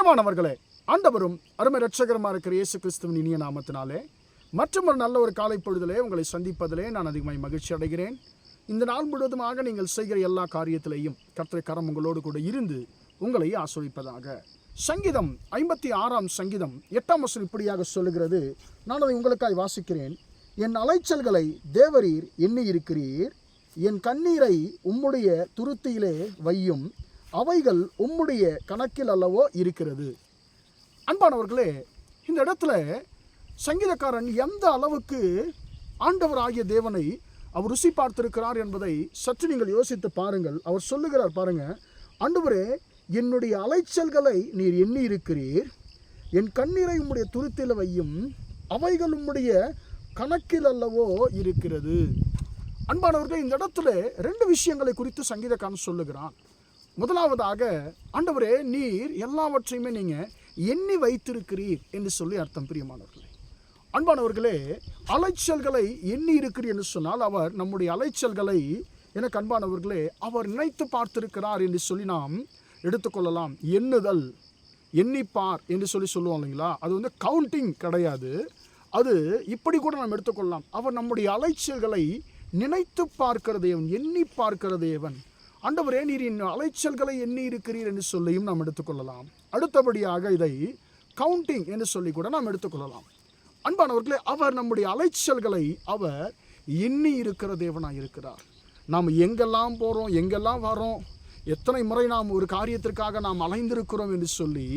பிரியமானவர்களே, ஆண்டவரும் அருமை இரட்சகருமாக இருக்கிற இயேசு கிறிஸ்துவின் இனிய நாமத்தினாலே மற்றும் ஒரு நல்ல ஒரு காலை பொழுதிலே உங்களை சந்திப்பதிலே நான் அதிகமாய் மகிழ்ச்சி அடைகிறேன். இந்த நாள் முழுவதுமாக நீங்கள் செய்கிற எல்லா காரியத்திலையும் கர்த்தருடைய கரம் உங்களோடு கூட இருந்து உங்களை ஆசீர்வதிப்பதாக. சங்கீதம் 56 சங்கீதம் 8 வசனம் இப்படியாக சொல்லுகிறது. நான் அதை உங்களுக்காய் வாசிக்கிறேன். என் அலைச்சல்களை தேவரீர் எண்ணி இருக்கிறீர், என் கண்ணீரை உம்முடைய துருத்தியிலே வையும், அவைகள் உம்முடைய கணக்கில் அல்லவோ இருக்கிறது. அன்பானவர்களே, இந்த இடத்துல சங்கீதக்காரன் எந்த அளவுக்கு ஆண்டவர் ஆகிய தேவனை அவர் ருசி பார்த்திருக்கிறார் என்பதை சற்று நீங்கள் யோசித்து பாருங்கள். அவர் சொல்லுகிறார் பாருங்க, ஆண்டவரே என்னுடைய அலைச்சல்களை நீர் எண்ணி இருக்கிறீர், என் கண்ணீரை உம்முடைய துருத்தியில் வையும், அவைகள் உம்முடைய கணக்கில் அல்லவோ இருக்கிறது. அன்பானவர்களே, இந்த இடத்துல 2 விஷயங்களை குறித்து சங்கீதக்காரன் சொல்லுகிறான். முதலாவதாக, ஆண்டவரே நீர் எல்லாவற்றையுமே நீங்கள் எண்ணி வைத்திருக்கிறீர் என்று சொல்லி அர்த்தம். பிரியமானவர்களே, அன்பானவர்களே, அலைச்சல்களை எண்ணி இருக்கிறீர் என்று சொன்னால் அவர் நம்முடைய அலைச்சல்களை எனக்கு அன்பானவர்களே அவர் நினைத்து பார்த்திருக்கிறார் என்று சொல்லி நாம் எடுத்துக்கொள்ளலாம். எண்ணுதல், எண்ணிப்பார் என்று சொல்லுவோம் இல்லைங்களா, அது கவுண்டிங் கிடையாது. அது இப்படி கூட நாம் எடுத்துக்கொள்ளலாம். அவர் நம்முடைய அலைச்சல்களை நினைத்து பார்க்கிற தேவன், எண்ணி பார்க்கிற தேவன். ஆண்டவரே நீர் என் அலைச்சல்களை எண்ணி இருக்கிறீர் என்று சொல்லியும் நாம் எடுத்துக்கொள்ளலாம். அடுத்தபடியாக இதை கவுண்டிங் என்று சொல்லி கூட நாம் எடுத்துக்கொள்ளலாம். அன்பானவர்களே, அவர் நம்முடைய அலைச்சல்களை அவர் எண்ணி இருக்கிற தேவனாக இருக்கிறார். நாம் எங்கெல்லாம் போகிறோம், எங்கெல்லாம் வரோம், எத்தனை முறை நாம் ஒரு காரியத்திற்காக நாம் அலைந்திருக்கிறோம் என்று சொல்லி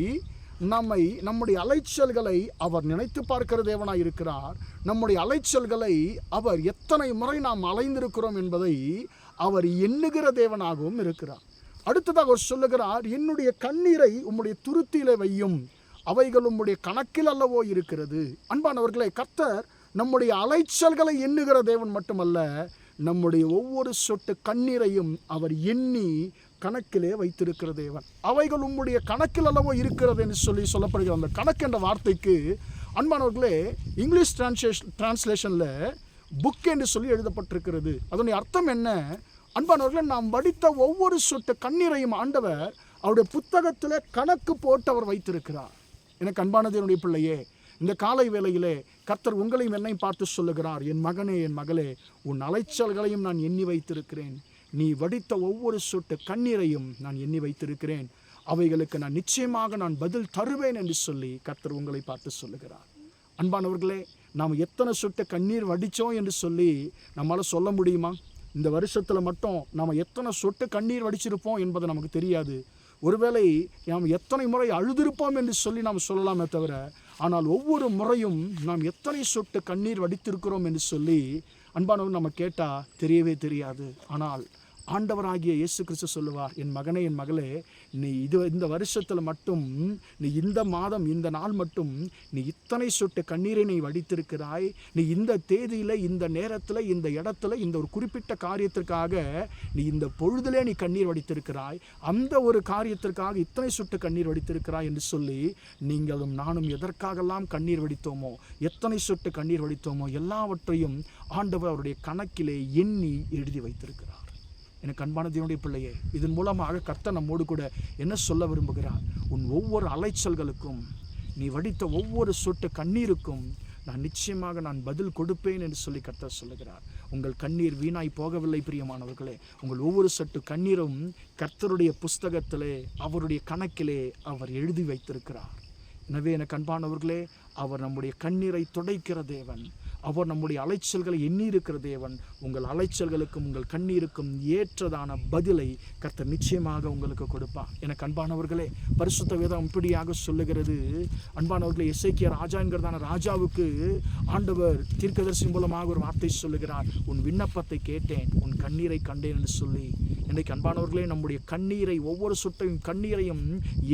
நம்முடைய அலைச்சல்களை அவர் நினைத்து பார்க்கிற தேவனாக இருக்கிறார். நம்முடைய அலைச்சல்களை அவர் எத்தனை முறை நாம் அலைந்திருக்கிறோம் என்பதை அவர் எண்ணுகிற தேவனாகவும் இருக்கிறார். அடுத்ததாக அவர் சொல்லுகிறார், என்னுடைய கண்ணீரை உம்முடைய துருத்தியிலே வையும், அவைகள் உம்முடைய கணக்கில் அல்லவோ இருக்கிறது. அன்பானவர்களே, கர்த்தர் நம்முடைய அலைச்சல்களை எண்ணுகிற தேவன் மட்டுமல்ல, நம்முடைய ஒவ்வொரு சொட்டு கண்ணீரையும் அவர் எண்ணி கணக்கிலே வைத்திருக்கிற தேவன். அவைகள் உம்முடைய கணக்கில் அல்லவோ இருக்கிறது என்று சொல்லப்படுகிற அந்த கணக்கு என்ற வார்த்தைக்கு அன்பானவர்களே இங்கிலீஷ் டிரான்ஸ்லேஷனில் புக் என்று சொல்லி எழுதப்பட்டிருக்கிறது. அதனுடைய அர்த்தம் என்ன? அன்பானவர்களே, நாம் வடித்த ஒவ்வொரு சொட்டு கண்ணீரையும் ஆண்டவர் அவருடைய புத்தகத்தில் கணக்கு போட்டு அவர் வைத்திருக்கிறார். எனக்கு அன்பானது என்னுடைய பிள்ளையே, இந்த காலை வேளையிலே கர்த்தர் உங்களையும் என்னையும் பார்த்து சொல்லுகிறார், என் மகனே, என் மகளே, உன் அலைச்சல்களையும் நான் எண்ணி வைத்திருக்கிறேன். நீ வடித்த ஒவ்வொரு சொட்டு கண்ணீரையும் நான் எண்ணி வைத்திருக்கிறேன். அவைகளுக்கு நான் நிச்சயமாக நான் பதில் தருவேன் என்று சொல்லி கர்த்தர் உங்களை பார்த்து சொல்லுகிறார். அன்பானவர்களே, நாம் எத்தனை சொட்டு கண்ணீர் வடித்தோம் என்று சொல்லி நம்மளால் சொல்ல முடியுமா? இந்த வருஷத்தில் மட்டும் நாம் எத்தனை சொட்டு கண்ணீர் வடிச்சிருப்போம் என்பது நமக்கு தெரியாது. ஒருவேளை நாம் எத்தனை முறை அழுதிருப்போம் என்று சொல்லி நாம் சொல்லலாமே தவிர, ஆனால் ஒவ்வொரு முறையும் நாம் எத்தனை சொட்டு கண்ணீர் வடித்திருக்கிறோம் என்று சொல்லி அன்பானவர் நம்ம கேட்டால் தெரியவே தெரியாது. ஆனால் ஆண்டவராகிய இயேசு கிறிஸ்து சொல்லுவார், என் மகனே, என் மகளே, நீ இந்த வருஷத்தில் மட்டும், நீ இந்த மாதம், இந்த நாள் மட்டும் நீ இத்தனை சொட்டு கண்ணீரை நீ வடித்திருக்கிறாய். நீ இந்த தேதியில், இந்த நேரத்தில், இந்த இடத்துல, இந்த ஒரு குறிப்பிட்ட காரியத்திற்காக நீ இந்த பொழுதிலே நீ கண்ணீர் வடித்திருக்கிறாய். அந்த ஒரு காரியத்திற்காக இத்தனை சொட்டு கண்ணீர் வடித்திருக்கிறாய் என்று சொல்லி நீங்களும் நானும் எதற்காகலாம் கண்ணீர் வடித்தோமோ, எத்தனை சொட்டு கண்ணீர் வடித்தோமோ எல்லாவற்றையும் ஆண்டவர் அவருடைய கணக்கிலே எண்ணி எழுதி வைத்திருக்கிறார். எனக்கு அன்பான தேவனுடைய பிள்ளையே, இதன் மூலமாக கர்த்தர் நம்மோடு கூட என்ன சொல்ல விரும்புகிறார்? உன் ஒவ்வொரு அலைச்சல்களுக்கும், நீ வடித்த ஒவ்வொரு சொட்டு கண்ணீருக்கும் நான் நிச்சயமாக நான் பதில் கொடுப்பேன் என்று சொல்லி கர்த்தர் சொல்லுகிறார். உங்கள் கண்ணீர் வீணாய் போகவில்லை பிரியமானவர்களே. உங்கள் ஒவ்வொரு சொட்டு கண்ணீரும் கர்த்தருடைய புஸ்தகத்திலே, அவருடைய கணக்கிலே அவர் எழுதி வைத்திருக்கிறார். எனவே எனக்கு அன்பானவர்களே, அவர் நம்முடைய கண்ணீரை துடைக்கிற தேவன். அவர் நம்முடைய அலைச்சல்களை எண்ணி இருக்கிற தேவன். உங்கள் அலைச்சல்களுக்கும் உங்கள் கண்ணீருக்கும் ஏற்றதான பதிலை கர்த்தர் நிச்சயமாக உங்களுக்கு கொடுப்பார். எனக்கு அன்பானவர்களே, பரிசுத்த வேதம் இப்படியாக சொல்லுகிறது. அன்பானவர்களே, எசேக்கியா ராஜா என்கிறதான ராஜாவுக்கு ஆண்டவர் தீர்க்கதரிசி மூலமாக ஒரு வார்த்தை சொல்லுகிறார், உன் விண்ணப்பத்தை கேட்டேன், உன் கண்ணீரை கண்டேன் என்று சொல்லி. இன்றைக்கு அன்பானவர்களே, நம்முடைய கண்ணீரை, ஒவ்வொரு சொட்டையும் கண்ணீரையும்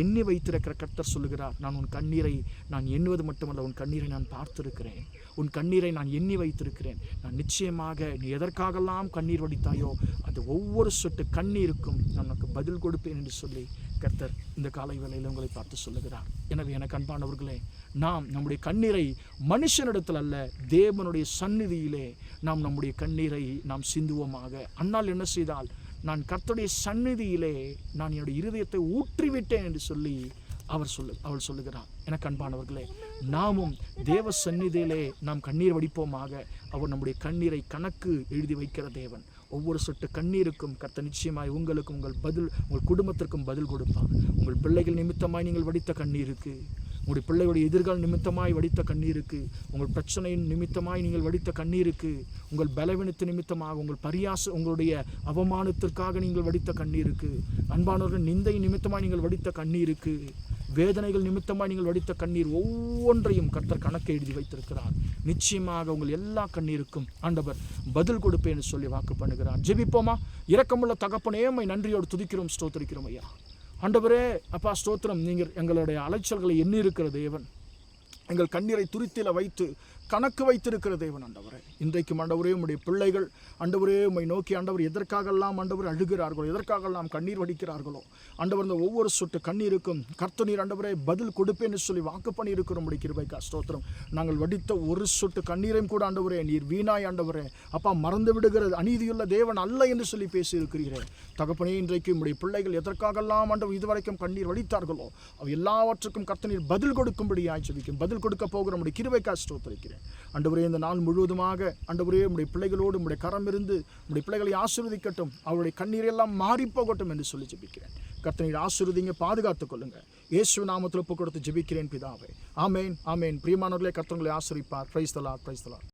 எண்ணி வைத்திருக்கிற கர்த்தர் சொல்லுகிறார், நான் உன் கண்ணீரை நான் எண்ணுவது மட்டுமல்ல, உன் கண்ணீரை நான் பார்த்திருக்கிறேன், உன் கண்ணீரை நான் எண்ணி வைத்திருக்கிறேன். நான் நிச்சயமாக நீ எதற்காகலாம் கண்ணீர் வடித்தாயோ அந்த ஒவ்வொரு சொட்டு கண்ணீருக்கும் நான் உனக்கு பதில் கொடுப்பேன் என்று சொல்லி கர்த்தர் இந்த காலை வேளையில் உங்களை பார்த்து சொல்லுகிறார். எனவே எனக்கு அன்பானவர்களே, நாம் நம்முடைய கண்ணீரை மனுஷனிடத்தில் அல்ல, தேவனுடைய சந்நிதியிலே நாம் நம்முடைய கண்ணீரை நாம் சிந்துவோமாக. அன்னால் என்ன செய்தால், நான் கர்த்தருடைய சந்நிதியிலே நான் என்னுடைய இருதயத்தை ஊற்றிவிட்டேன் என்று சொல்லி அவள் சொல்லுகிறார். எனக்கு அன்பானவர்களே, நாமும் தேவ சந்நிதியிலே நாம் கண்ணீர் வடிப்போமாக. அவர் நம்முடைய கண்ணீரை கணக்கு எழுதி வைக்கிற தேவன். ஒவ்வொரு சொட்டு கண்ணீருக்கும் கர்த்தர் நிச்சயமாய் உங்களுக்கும் உங்கள் குடும்பத்திற்கும் பதில் கொடுப்பார். உங்கள் பிள்ளைகள் நிமித்தமாய் நீங்கள் வடித்த கண்ணீருக்கு, உங்களுடைய பிள்ளைகளுடைய எதிர்கால நிமித்தமாய் வடித்த கண்ணீருக்கு, உங்கள் பிரச்சனையின் நிமித்தமாய் நீங்கள் வடித்த கண்ணீருக்கு, உங்கள் பலவீனத்து நிமித்தமாக, உங்களுடைய அவமானத்திற்காக நீங்கள் வடித்த கண்ணீருக்கு, அன்பானவர்கள் நிந்தை நிமித்தமாய் நீங்கள் வடித்த கண்ணீருக்கு, வேதனைகள் நிமித்தமாய் நீங்கள் வடித்த கண்ணீர் ஒவ்வொன்றையும் கர்த்தர் கணக்கு எழுதி வைத்திருக்கிறார். நிச்சயமாக உங்கள் எல்லா கண்ணீருக்கும் ஆண்டவர் பதில் கொடுப்பேன்னு சொல்லி வாக்கு பண்ணுகிறார். ஜெபிப்போமா? இரக்கமுள்ள தகப்பனே, உம்மை நன்றியோடு துதிக்கிறோம், ஸ்தோத்திரிக்கிறோம் ஐயா. ஆண்டவரே, அப்பா ஸ்தோத்திரம். நீங்கள் எங்களுடைய அலைச்சல்களை எண்ணி இருக்கிற தேவன், எங்கள் கண்ணீரை துருத்தில வைத்து கணக்கு வைத்திருக்கிற தேவன். ஆண்டவரே, இன்றைக்கும் ஆண்டவரே, உம்முடைய பிள்ளைகள் ஆண்டவரே உம்மை நோக்கி ஆண்டவர் எதற்காகலாம் ஆண்டவர் அழுகிறார்களோ, எதற்காகலாம் கண்ணீர் வடிக்கிறார்களோ, ஆண்டவர் இந்த ஒவ்வொரு சொட்டு கண்ணீருக்கும் கர்த்தர் நீர் ஆண்டவரே பதில் கொடுப்பேன்னு சொல்லி வாக்கு பண்ணி இருக்கிற உம்முடைய கிருபைக்கா ஸ்தோத்திரம். நாங்கள் வடித்த ஒரு சொட்டு கண்ணீரையும் கூட ஆண்டவரே நீர் வீணாய் ஆண்டவரே அப்பா மறந்து விடுகிறது அநீதியுள்ள தேவன் அல்ல என்று சொல்லி பேசி இருக்கிறீரே தகப்பனே. இன்றைக்கு உம்முடைய பிள்ளைகள் எதற்காகலாம் ஆண்டவர் இதுவரைக்கும் கண்ணீர் வடித்தார்களோ அவ எல்லாவற்றுக்கும் கர்த்தர் நீர் பதில் கொடுக்கும்படியாய் ஜெபிக்கும். பதில் கொடுக்க போகிற உம்முடைய கிருபைக்கா ஸ்தோத்திரிக்கிறேன். ஆண்டவரே, இந்த நாள் முழுவதுமாக ஆண்டவரே உம்முடைய பிள்ளைகளோடு உம்முடைய கரம் இருந்து உம்முடைய பிள்ளைகளை ஆசீர்வதிக்கட்டும், அவருடைய கண்ணீரெல்லாம் மாறி போகட்டும் என்று சொல்லி ஜெபிக்கிறேன். கர்த்தர் நீர் ஆசீர்வதிங்க, பாதுகாத்துக் கொள்ளுங்க. இயேசு நாமத்தில் ஒப்பு கொடுத்து ஜெபிக்கிறேன் பிதாவே. ஆமேன், ஆமேன். பிரியமானவர்களே, கர்த்தர் உங்களை ஆசீர்வதிப்பார். Praise the Lord, praise the Lord.